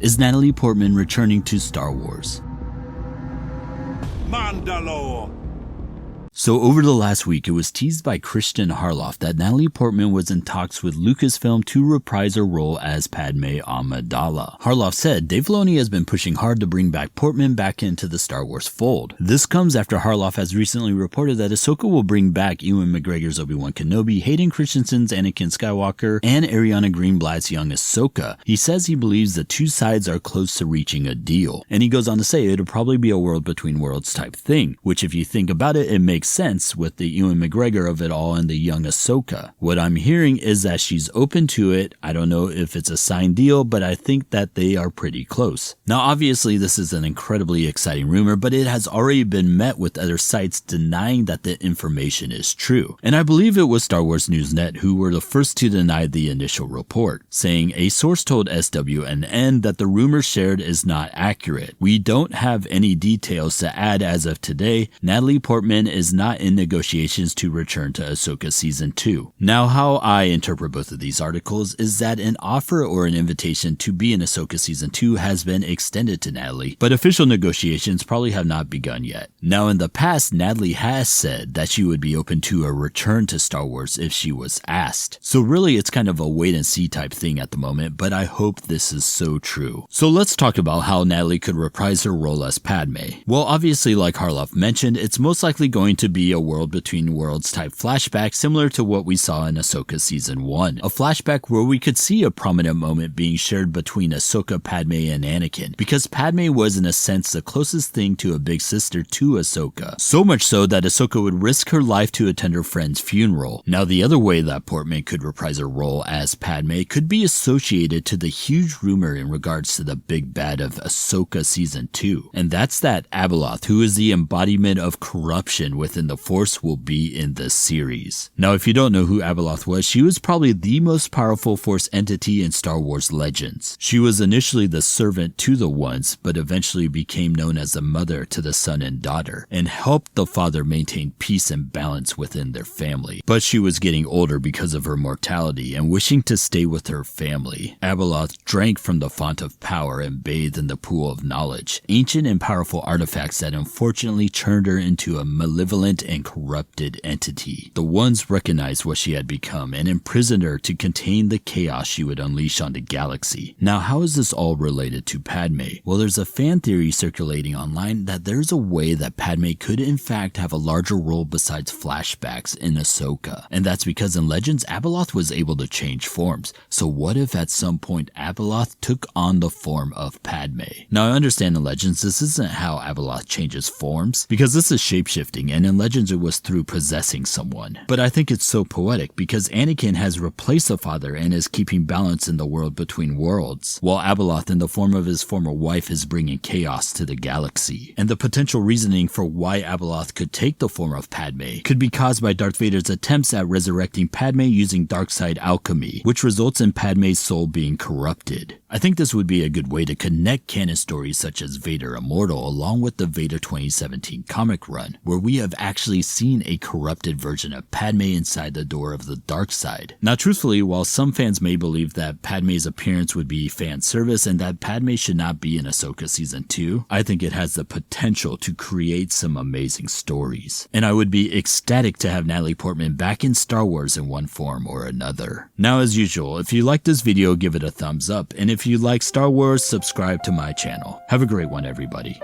Is Natalie Portman returning to Star Wars? Mandalore. So over the last week, it was teased by Christian Harloff that Natalie Portman was in talks with Lucasfilm to reprise her role as Padmé Amidala. Harloff said Dave Filoni has been pushing hard to bring back Portman back into the Star Wars fold. This comes after Harloff has recently reported that Ahsoka will bring back Ewan McGregor's Obi-Wan Kenobi, Hayden Christensen's Anakin Skywalker, and Ariana Greenblatt's young Ahsoka. He says he believes the two sides are close to reaching a deal. And he goes on to say it'll probably be a world between worlds type thing, which if you think about it, it makes sense with the Ewan McGregor of it all and the young Ahsoka. What I'm hearing is that she's open to it. I don't know if it's a signed deal, but I think that they are pretty close. Now obviously this is an incredibly exciting rumor, but it has already been met with other sites denying that the information is true. And I believe it was Star Wars Newsnet who were the first to deny the initial report, saying a source told SWNN that the rumor shared is not accurate. We don't have any details to add as of today. Natalie Portman is not in negotiations to return to Ahsoka Season 2. Now, how I interpret both of these articles is that an offer or an invitation to be in Ahsoka Season 2 has been extended to Natalie, but official negotiations probably have not begun yet. Now, in the past, Natalie has said that she would be open to a return to Star Wars if she was asked. So really, it's kind of a wait and see type thing at the moment, but I hope this is so true. So let's talk about how Natalie could reprise her role as Padmé. Well, obviously, like Harloff mentioned, it's most likely going to be a world between worlds type flashback similar to what we saw in Ahsoka Season 1. A flashback where we could see a prominent moment being shared between Ahsoka, Padmé, and Anakin, because Padmé was in a sense the closest thing to a big sister to Ahsoka. So much so that Ahsoka would risk her life to attend her friend's funeral. Now the other way that Portman could reprise her role as Padmé could be associated to the huge rumor in regards to the big bad of Ahsoka Season 2. And that's that Abeloth, who is the embodiment of corruption within the Force, will be in this series. Now if you don't know who Abeloth was, she was probably the most powerful Force entity in Star Wars legends. She was initially the servant to the Ones, but eventually became known as the mother to the son and daughter, and helped the father maintain peace and balance within their family. But she was getting older because of her mortality and wishing to stay with her family. Abeloth drank from the font of power and bathed in the pool of knowledge, ancient and powerful artifacts that unfortunately turned her into a malevolent and corrupted entity. The Ones recognized what she had become and imprisoned her to contain the chaos she would unleash on the galaxy. Now, how is this all related to Padmé? Well, there's a fan theory circulating online that there's a way that Padmé could in fact have a larger role besides flashbacks in Ahsoka. And that's because in Legends, Abeloth was able to change forms. So what if at some point Abeloth took on the form of Padmé? Now, I understand in Legends this isn't how Abeloth changes forms, because this is shapeshifting, and in Legends it was through possessing someone. But I think it's so poetic because Anakin has replaced the father and is keeping balance in the world between worlds, while Abeloth in the form of his former wife is bringing chaos to the galaxy. And the potential reasoning for why Abeloth could take the form of Padmé could be caused by Darth Vader's attempts at resurrecting Padmé using dark side alchemy, which results in Padmé's soul being corrupted. I think this would be a good way to connect canon stories such as Vader Immortal along with the Vader 2017 comic run, where we have actually seen a corrupted version of Padmé inside the door of the dark side. Now truthfully, while some fans may believe that Padmé's appearance would be fan service and that Padmé should not be in Ahsoka Season 2, I think it has the potential to create some amazing stories. And I would be ecstatic to have Natalie Portman back in Star Wars in one form or another. Now as usual, if you liked this video, give it a thumbs up, and if you like Star Wars, subscribe to my channel. Have a great one, everybody.